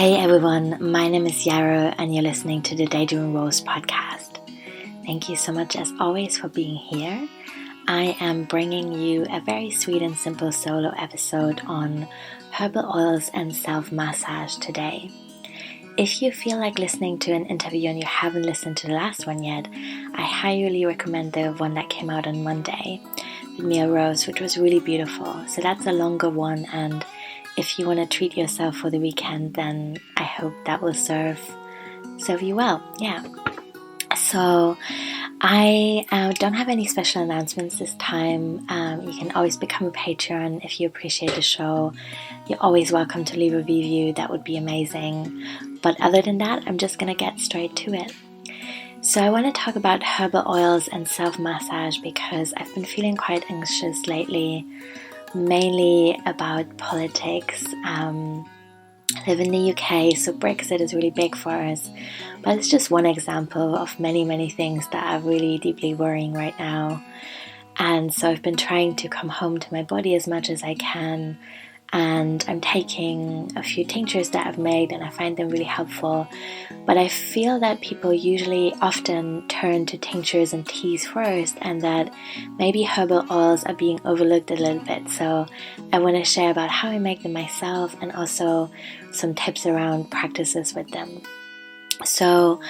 Hey everyone, my name is Yarrow and you're listening to the Daydreaming Wolves podcast. Thank you so much as always for being here. I am bringing you a very sweet and simple solo episode on herbal oils and self-massage today. If you feel like listening to an interview and you haven't listened to the last one yet, I highly recommend the one that came out on Monday with Mia Rose, which was really beautiful. So that's a longer one, and if you want to treat yourself for the weekend, then I hope that will serve you well. Yeah. So I don't have any special announcements this time. You can always become a patron if you appreciate the show. You're always welcome to leave a review. That would be amazing. But other than that, I'm just going to get straight to it. So I want to talk about herbal oils and self-massage because I've been feeling quite anxious lately, mainly about politics. I live in the UK, so Brexit is really big for us, but it's just one example of many things that are really deeply worrying right now. And so I've been trying to come home to my body as much as I can, and I'm taking a few tinctures that I've made and I find them really helpful. But I feel that people usually often turn to tinctures and teas first, and that maybe herbal oils are being overlooked a little bit. So I want to share about how I make them myself and also some tips around practices with them. So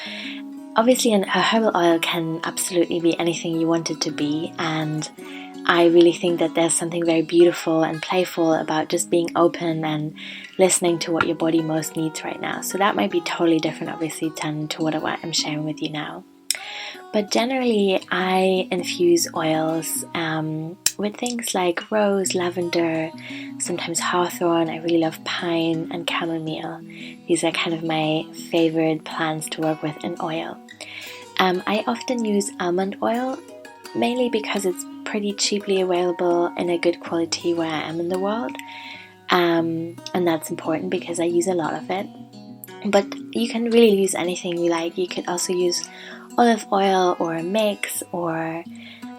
obviously a herbal oil can absolutely be anything you want it to be, and I really think that there's something very beautiful and playful about just being open and listening to what your body most needs right now. So that might be totally different, obviously, than to what I'm sharing with you now. But generally, I infuse oils with things like rose, lavender, sometimes hawthorn. I really love pine and chamomile. These are kind of my favorite plants to work with in oil. I often use almond oil, mainly because it's pretty cheaply available in a good quality where I am in the world. And that's important because I use a lot of it. But you can really use anything you like. You could also use olive oil or a mix, or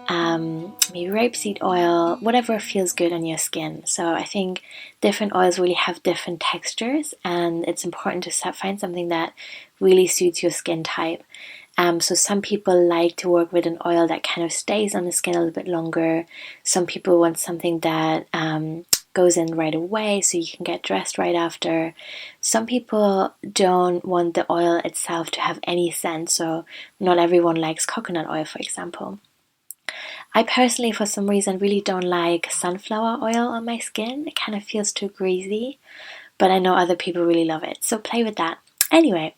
maybe rapeseed oil, whatever feels good on your skin. So I think different oils really have different textures, and it's important to find something that really suits your skin type. So some people like to work with an oil that kind of stays on the skin a little bit longer. Some people want something that goes in right away so you can get dressed right after. Some people don't want the oil itself to have any scent, so not everyone likes coconut oil, for example. I personally, for some reason, really don't like sunflower oil on my skin. It kind of feels too greasy, but I know other people really love it, so play with that. Anyway,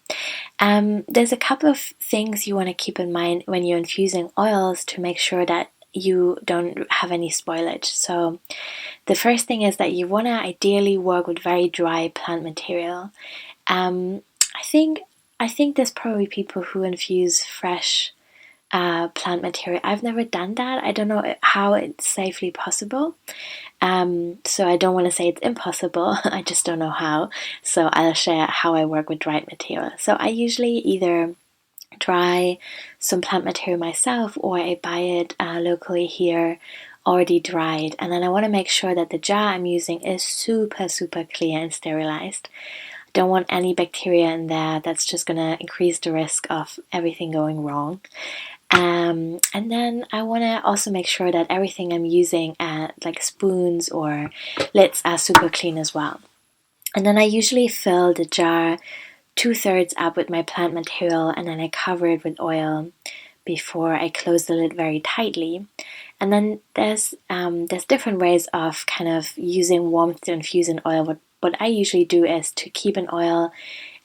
there's a couple of things you want to keep in mind when you're infusing oils to make sure that you don't have any spoilage. So the first thing is that you want to ideally work with very dry plant material. I think there's probably people who infuse fresh plant material. I've never done that. I don't know how it's safely possible. So I don't want to say it's impossible. I just don't know how. So I'll share how I work with dried material. So I usually either dry some plant material myself, or I buy it locally here already dried. And then I want to make sure that the jar I'm using is super clear and sterilized. I don't want any bacteria in there. That's just going to increase the risk of everything going wrong. And then I want to also make sure that everything I'm using, like spoons or lids, are super clean as well. And then I usually fill the jar 2/3 up with my plant material, and then I cover it with oil before I close the lid very tightly. And then there's different ways of kind of using warmth to infuse an oil. What I usually do is to keep an oil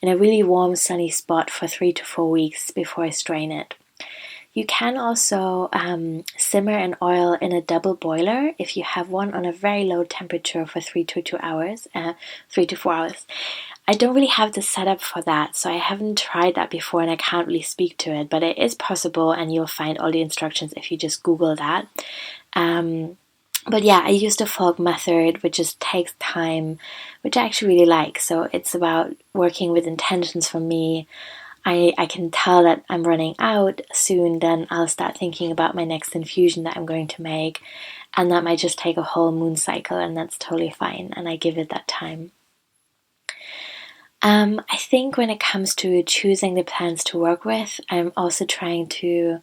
in a really warm, sunny spot for 3 to 4 weeks before I strain it. You can also simmer an oil in a double boiler if you have one on a very low temperature for 3 to 4 hours. I don't really have the setup for that, so I haven't tried that before and I can't really speak to it, but it is possible, and you'll find all the instructions if you just Google that. But yeah, I use the folk method, which just takes time, which I actually really like. So it's about working with intentions for me. I can tell that I'm running out soon, then I'll start thinking about my next infusion that I'm going to make, and that might just take a whole moon cycle, and that's totally fine, and I give it that time. I think when it comes to choosing the plants to work with, I'm also trying to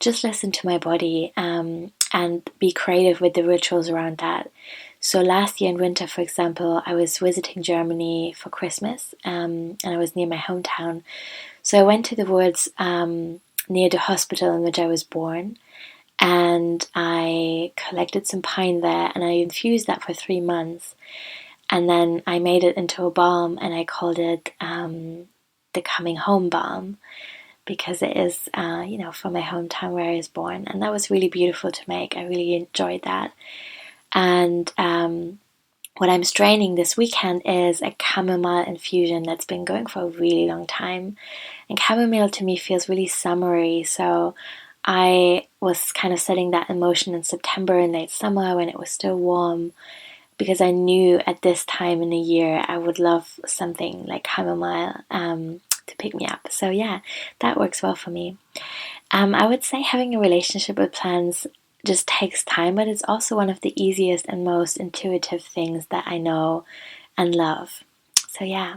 just listen to my body, and be creative with the rituals around that. So last year in winter, for example, I was visiting Germany for Christmas, and I was near my hometown. So I went to the woods near the hospital in which I was born, and I collected some pine there, and I infused that for 3 months. And then I made it into a balm, and I called it the Coming Home Balm, because it is, from my hometown where I was born. And that was really beautiful to make. I really enjoyed that. And what I'm straining this weekend is a chamomile infusion that's been going for a really long time. And chamomile to me feels really summery. So I was kind of setting that in motion in September and late summer when it was still warm, because I knew at this time in the year I would love something like chamomile to pick me up. So yeah, that works well for me. I would say having a relationship with plants just takes time, but it's also one of the easiest and most intuitive things that I know and love. So yeah.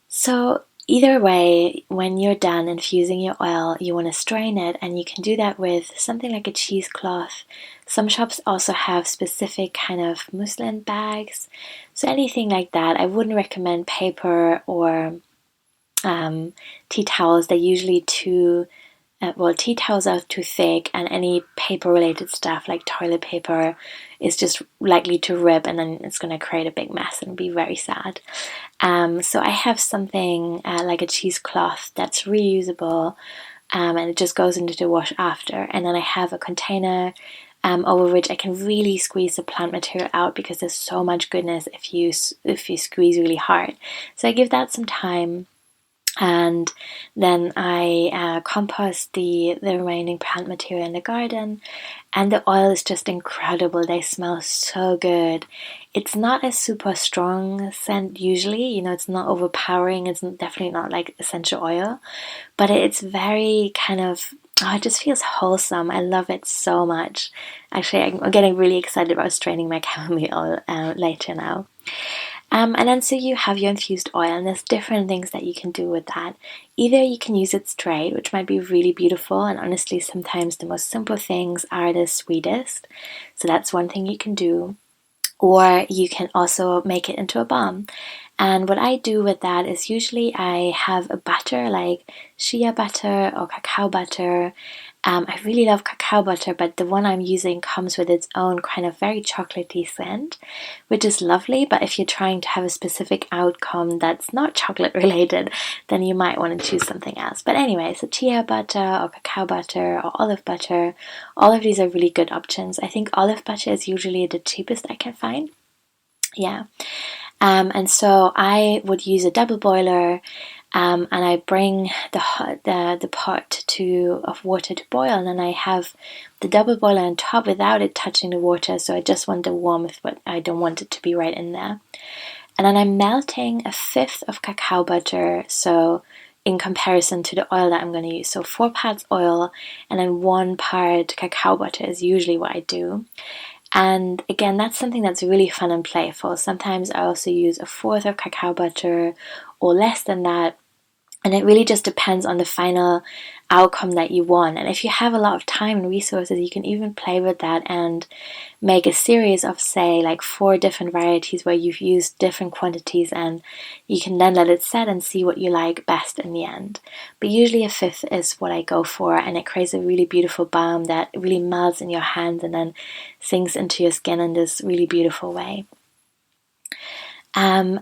So either way, when you're done infusing your oil, you want to strain it, and you can do that with something like a cheesecloth. Some shops also have specific kind of muslin bags. So anything like that. I wouldn't recommend paper or tea towels. They're usually too tea towels are too thick, and any paper related stuff like toilet paper is just likely to rip, and then it's going to create a big mess and be very sad. So I have something like a cheesecloth that's reusable, and it just goes into the wash after. And then I have a container over which I can really squeeze the plant material out, because there's so much goodness if you squeeze really hard. So I give that some time. And then I compost the remaining plant material in the garden, and the oil is just incredible. They smell so good. It's not a super strong scent usually, it's not overpowering. It's definitely not like essential oil, but it's very kind of, it just feels wholesome. I love it so much. Actually, I'm getting really excited about straining my chamomile later now. And then so you have your infused oil, and there's different things that you can do with that. Either you can use it straight, which might be really beautiful, and honestly sometimes the most simple things are the sweetest. So that's one thing you can do. Or you can also make it into a balm. And what I do with that is usually I have a butter like shea butter or cacao butter. I really love cacao butter, but the one I'm using comes with its own kind of very chocolatey scent, which is lovely. But if you're trying to have a specific outcome that's not chocolate related, then you might want to choose something else. But anyway, so shea butter or cacao butter or olive butter, all of these are really good options. I think olive butter is usually the cheapest I can find. Yeah. And so I would use a double boiler, and I bring the pot of water to boil, and then I have the double boiler on top without it touching the water. So I just want the warmth, but I don't want it to be right in there. And then I'm melting 1/5 of cacao butter, so in comparison to the oil that I'm going to use. So 4 parts oil and then 1 part cacao butter is usually what I do. And again, that's something that's really fun and playful. Sometimes I also use 1/4 of cacao butter or less than that. And it really just depends on the final outcome that you want. And if you have a lot of time and resources, you can even play with that and make a series of, say, like 4 different varieties where you've used different quantities, and you can then let it set and see what you like best in the end. But usually 1/5 is what I go for, and it creates a really beautiful balm that really melts in your hands and then sinks into your skin in this really beautiful way.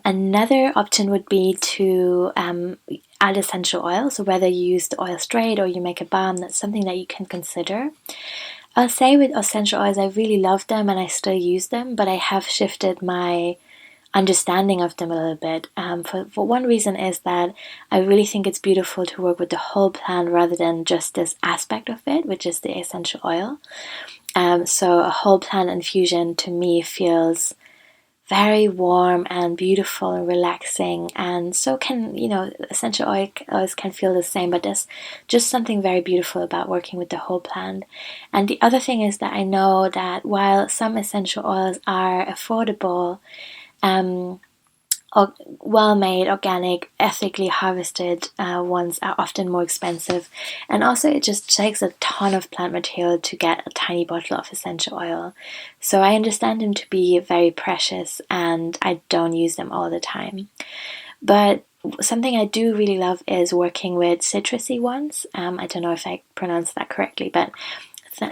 Another option would be to add essential oil. So whether you use the oil straight or you make a balm, that's something that you can consider. I'll say with essential oils, I really love them and I still use them, but I have shifted my understanding of them a little bit. For one reason is that I really think it's beautiful to work with the whole plant rather than just this aspect of it, which is the essential oil. So a whole plant infusion to me feels very warm and beautiful and relaxing, and so can, essential oils can feel the same, but there's just something very beautiful about working with the whole plant. And the other thing is that I know that while some essential oils are affordable, well-made, organic, ethically harvested ones are often more expensive, and also it just takes a ton of plant material to get a tiny bottle of essential oil. So I understand them to be very precious, and I don't use them all the time. But something I do really love is working with citrusy ones. I don't know if I pronounced that correctly, but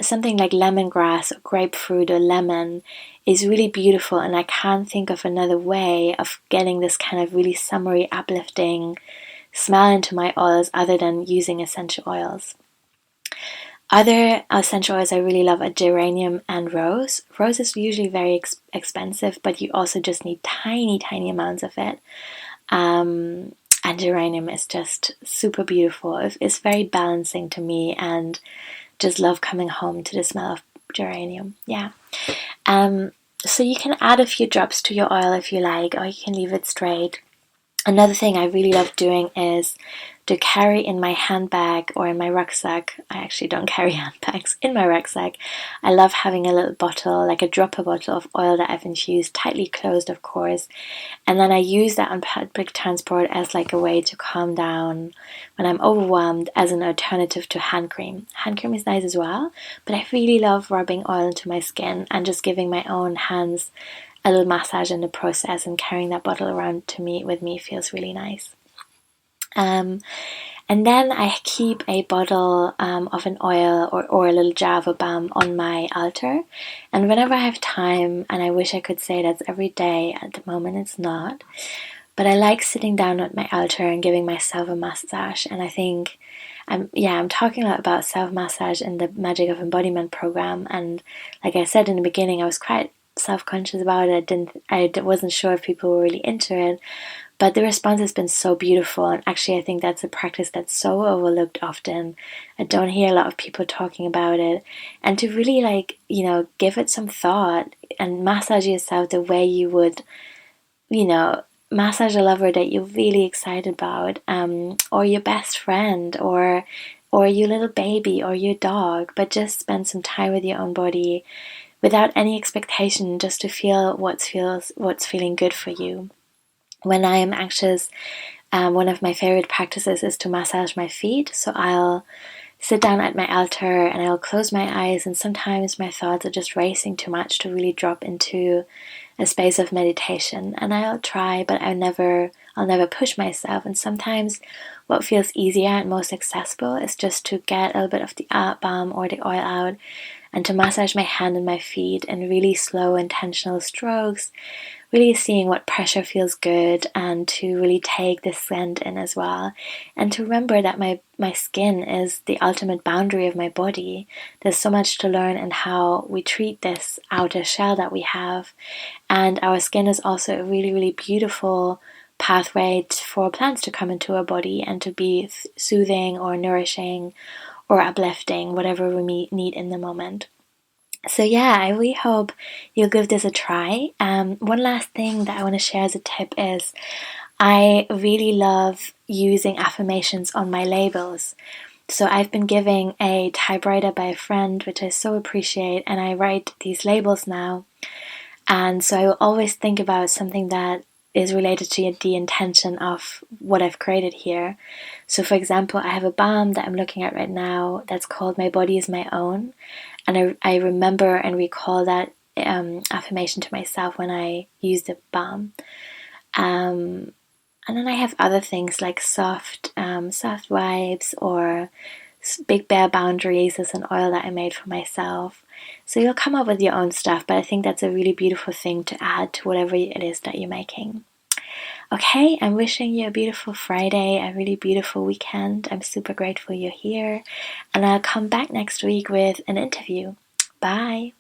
something like lemongrass or grapefruit or lemon is really beautiful, and I can't think of another way of getting this kind of really summery, uplifting smell into my oils other than using essential oils. Other essential oils I really love are geranium and rose. Rose is usually very expensive, but you also just need tiny, tiny amounts of it. And geranium is just super beautiful. It's very balancing to me, and just love coming home to the smell of geranium. Yeah. So you can add a few drops to your oil if you like, or you can leave it straight. Another thing I really love doing is to carry in my handbag or in my rucksack. I actually don't carry handbags. In my rucksack, I love having a little bottle, like a dropper bottle of oil that I've infused, tightly closed, of course. And then I use that on public transport as like a way to calm down when I'm overwhelmed, as an alternative to hand cream. Hand cream is nice as well, but I really love rubbing oil into my skin and just giving my own hands a little massage in the process, and carrying that bottle around with me feels really nice. And then I keep a bottle of an oil or a little jar of a balm on my altar. And whenever I have time, and I wish I could say that's every day, at the moment it's not, but I like sitting down at my altar and giving myself a massage. And I think I'm talking a lot about self-massage in the Magic of Embodiment program. And like I said in the beginning, I was quite self-conscious about it. I wasn't sure if people were really into it, but the response has been so beautiful. And actually I think that's a practice that's so overlooked often. I don't hear a lot of people talking about it, and to really give it some thought and massage yourself the way you would massage a lover that you're really excited about, or your best friend, or your little baby, or your dog. But just spend some time with your own body without any expectation, just to feel what's feeling good for you. When I am anxious, one of my favorite practices is to massage my feet. So I'll sit down at my altar and I'll close my eyes, and sometimes my thoughts are just racing too much to really drop into a space of meditation. And I'll try, but I'll never push myself. And sometimes what feels easier and most accessible is just to get a little bit of the balm or the oil out, and to massage my hand and my feet in really slow, intentional strokes, really seeing what pressure feels good, and to really take the scent in as well. And to remember that my skin is the ultimate boundary of my body. There's so much to learn in how we treat this outer shell that we have. And our skin is also a really, really beautiful pathway for plants to come into our body and to be soothing or nourishing or uplifting, whatever we need in the moment. So yeah, I really hope you'll give this a try. One last thing that I want to share as a tip is I really love using affirmations on my labels. So I've been giving a typewriter by a friend, which I so appreciate, and I write these labels now. And so I will always think about something that is related to the intention of what I've created here. So for example, I have a balm that I'm looking at right now that's called My Body Is My Own. And I remember and recall that affirmation to myself when I use the balm. And then I have other things like soft vibes, or Big Bear Boundaries is an oil that I made for myself. So you'll come up with your own stuff, but I think that's a really beautiful thing to add to whatever it is that you're making. Okay, I'm wishing you a beautiful Friday, a really beautiful weekend. I'm super grateful you're here, and I'll come back next week with an interview. Bye!